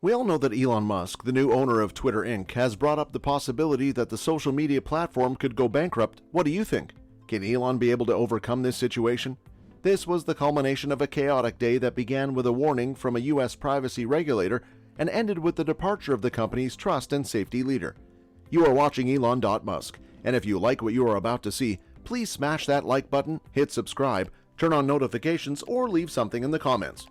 We all know that Elon Musk, the new owner of Twitter Inc., has brought up the possibility that the social media platform could go bankrupt. What do you think? Can Elon be able to overcome this situation? This was the culmination of a chaotic day that began with a warning from a U.S. privacy regulator and ended with the departure of the company's trust and safety leader. You are watching Elon Dot Musk, and if you like what you are about to see, please smash that like button, hit subscribe, turn on notifications, or leave something in the comments.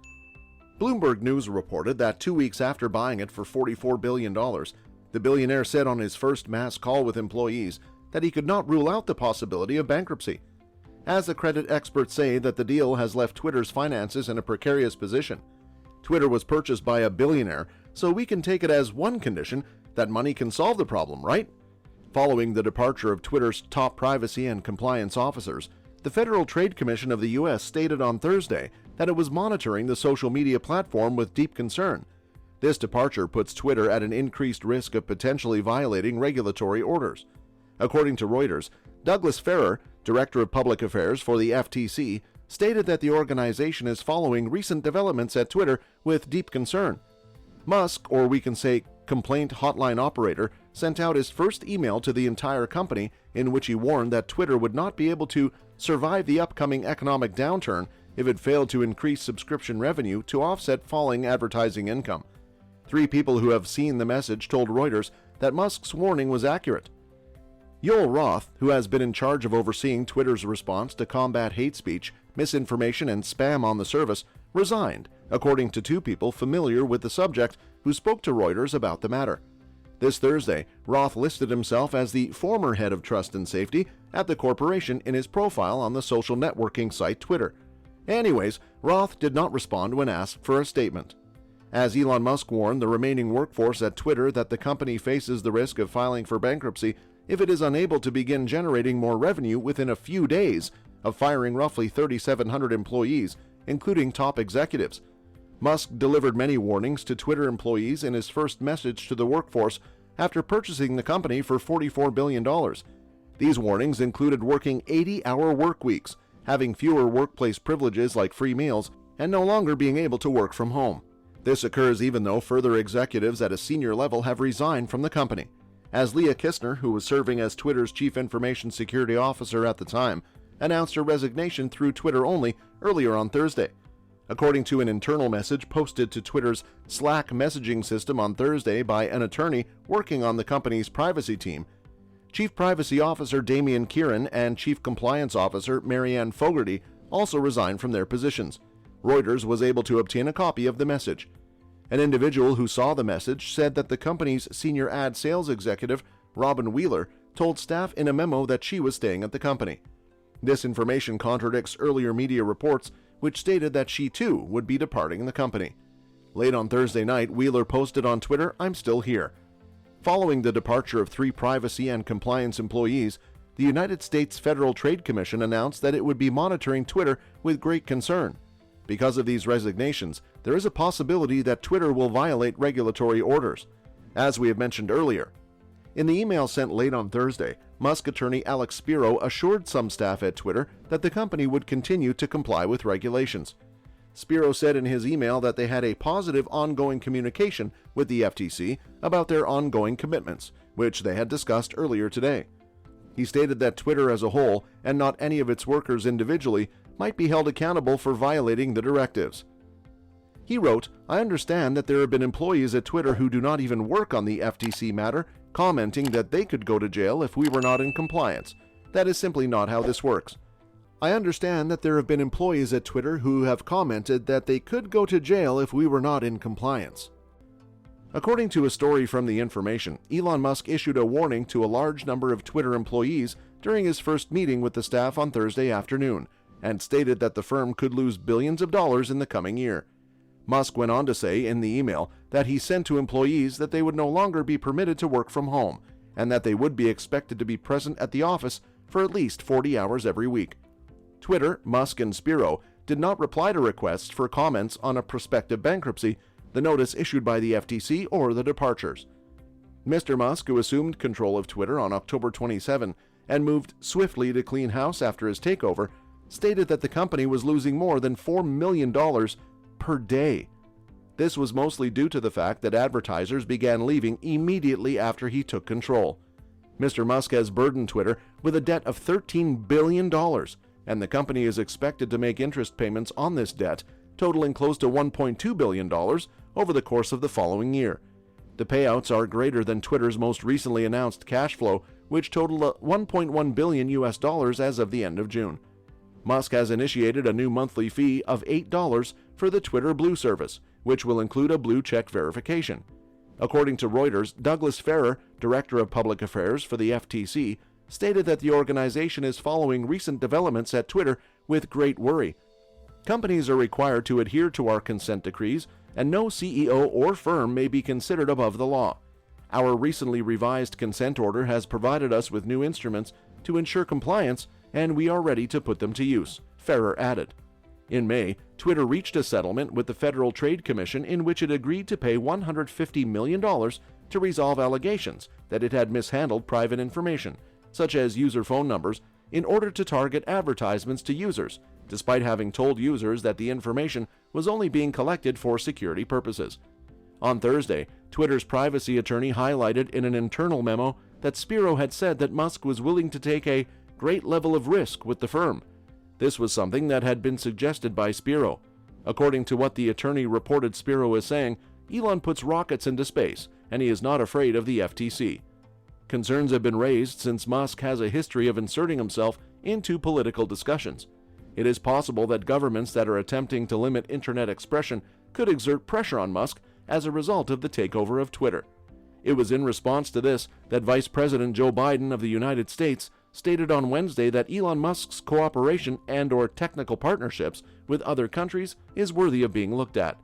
Bloomberg News reported that 2 weeks after buying it for $44 billion, the billionaire said on his first mass call with employees that he could not rule out the possibility of bankruptcy. As the credit experts say that the deal has left Twitter's finances in a precarious position. Twitter was purchased by a billionaire, so we can take it as one condition that money can solve the problem, right? Following the departure of Twitter's top privacy and compliance officers, the Federal Trade Commission of the U.S. stated on Thursday that it was monitoring the social media platform with deep concern. This departure puts Twitter at an increased risk of potentially violating regulatory orders. According to Reuters, Douglas Farrer, Director of Public Affairs for the FTC, stated that the organization is following recent developments at Twitter with deep concern. Musk, or we can say complaint hotline operator, sent out his first email to the entire company in which he warned that Twitter would not be able to survive the upcoming economic downturn if it failed to increase subscription revenue to offset falling advertising income. 3 people who have seen the message told Reuters that Musk's warning was accurate. Yoel Roth, who has been in charge of overseeing Twitter's response to combat hate speech, misinformation, and spam on the service, resigned, according to 2 people familiar with the subject who spoke to Reuters about the matter. This Thursday, Roth listed himself as the former head of trust and safety at the corporation in his profile on the social networking site Twitter. Anyways, Roth did not respond when asked for a statement. As Elon Musk warned the remaining workforce at Twitter that the company faces the risk of filing for bankruptcy if it is unable to begin generating more revenue within a few days of firing roughly 3,700 employees, including top executives. Musk delivered many warnings to Twitter employees in his first message to the workforce after purchasing the company for $44 billion. These warnings included working 80-hour work weeks, having fewer workplace privileges like free meals, and no longer being able to work from home. This occurs even though further executives at a senior level have resigned from the company. As Leah Kistner, who was serving as Twitter's chief information security officer at the time, announced her resignation through Twitter only earlier on Thursday. According to an internal message posted to Twitter's Slack messaging system on Thursday by an attorney working on the company's privacy team, Chief Privacy Officer Damian Kieran and Chief Compliance Officer Marianne Fogarty also resigned from their positions. Reuters was able to obtain a copy of the message. An individual who saw the message said that the company's senior ad sales executive, Robin Wheeler, told staff in a memo that she was staying at the company. This information contradicts earlier media reports, which stated that she too would be departing the company. Late on Thursday night, Wheeler posted on Twitter, "I'm still here." Following the departure of 3 privacy and compliance employees, the United States Federal Trade Commission announced that it would be monitoring Twitter with great concern. Because of these resignations, there is a possibility that Twitter will violate regulatory orders, as we have mentioned earlier. In the email sent late on Thursday, Musk attorney Alex Spiro assured some staff at Twitter that the company would continue to comply with regulations. Spiro said in his email that they had a positive ongoing communication with the FTC about their ongoing commitments, which they had discussed earlier today. He stated that Twitter as a whole, and not any of its workers individually, might be held accountable for violating the directives. He wrote, "I understand that there have been employees at Twitter who do not even work on the FTC matter, commenting that they could go to jail if we were not in compliance. That is simply not how this works. I understand that there have been employees at Twitter who have commented that they could go to jail if we were not in compliance." According to a story from The Information, Elon Musk issued a warning to a large number of Twitter employees during his first meeting with the staff on Thursday afternoon, and stated that the firm could lose billions of dollars in the coming year. Musk went on to say in the email that he sent to employees that they would no longer be permitted to work from home, and that they would be expected to be present at the office for at least 40 hours every week. Twitter, Musk, and Spiro did not reply to requests for comments on a prospective bankruptcy, the notice issued by the FTC, or the departures. Mr. Musk, who assumed control of Twitter on October 27 and moved swiftly to clean house after his takeover, stated that the company was losing more than $4 million per day. This was mostly due to the fact that advertisers began leaving immediately after he took control. Mr. Musk has burdened Twitter with a debt of $13 billion, and the company is expected to make interest payments on this debt, totaling close to $1.2 billion over the course of the following year. The payouts are greater than Twitter's most recently announced cash flow, which totaled $1.1 billion as of the end of June. Musk has initiated a new monthly fee of $8 for the Twitter Blue service, which will include a blue check verification. According to Reuters, Douglas Farrer, Director of Public Affairs for the FTC, stated that the organization is following recent developments at Twitter with great worry. Companies are required to adhere to our consent decrees, and no CEO or firm may be considered above the law. Our recently revised consent order has provided us with new instruments to ensure compliance, and we are ready to put them to use, Farrer added. In May, Twitter reached a settlement with the Federal Trade Commission in which it agreed to pay $150 million to resolve allegations that it had mishandled private information, such as user phone numbers, in order to target advertisements to users, despite having told users that the information was only being collected for security purposes. On Thursday, Twitter's privacy attorney highlighted in an internal memo that Spiro had said that Musk was willing to take a great level of risk with the firm. This was something that had been suggested by Spiro. According to what the attorney reported Spiro is saying, Elon puts rockets into space, and he is not afraid of the FTC. Concerns have been raised since Musk has a history of inserting himself into political discussions. It is possible that governments that are attempting to limit internet expression could exert pressure on Musk as a result of the takeover of Twitter. It was in response to this that Vice President Joe Biden of the United States stated on Wednesday that Elon Musk's cooperation and/or technical partnerships with other countries is worthy of being looked at.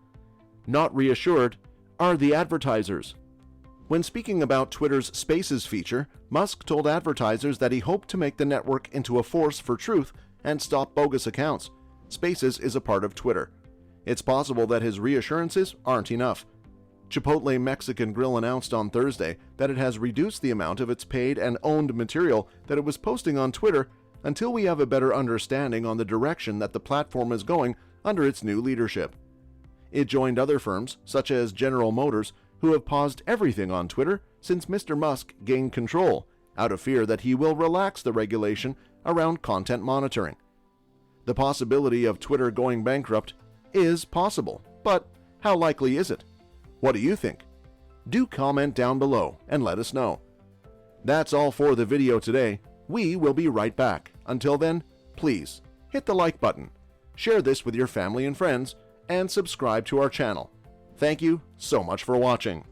Not reassured are the advertisers. When speaking about Twitter's Spaces feature, Musk told advertisers that he hoped to make the network into a force for truth and stop bogus accounts. Spaces is a part of Twitter. It's possible that his reassurances aren't enough. Chipotle Mexican Grill announced on Thursday that it has reduced the amount of its paid and owned material that it was posting on Twitter until we have a better understanding on the direction that the platform is going under its new leadership. It joined other firms, such as General Motors, who have paused everything on Twitter since Mr. Musk gained control, out of fear that he will relax the regulation around content monitoring. The possibility of Twitter going bankrupt is possible, but how likely is it? What do you think? Do comment down below and let us know. That's all for the video today. We will be right back. Until then, please hit the like button, share this with your family and friends, and subscribe to our channel. Thank you so much for watching.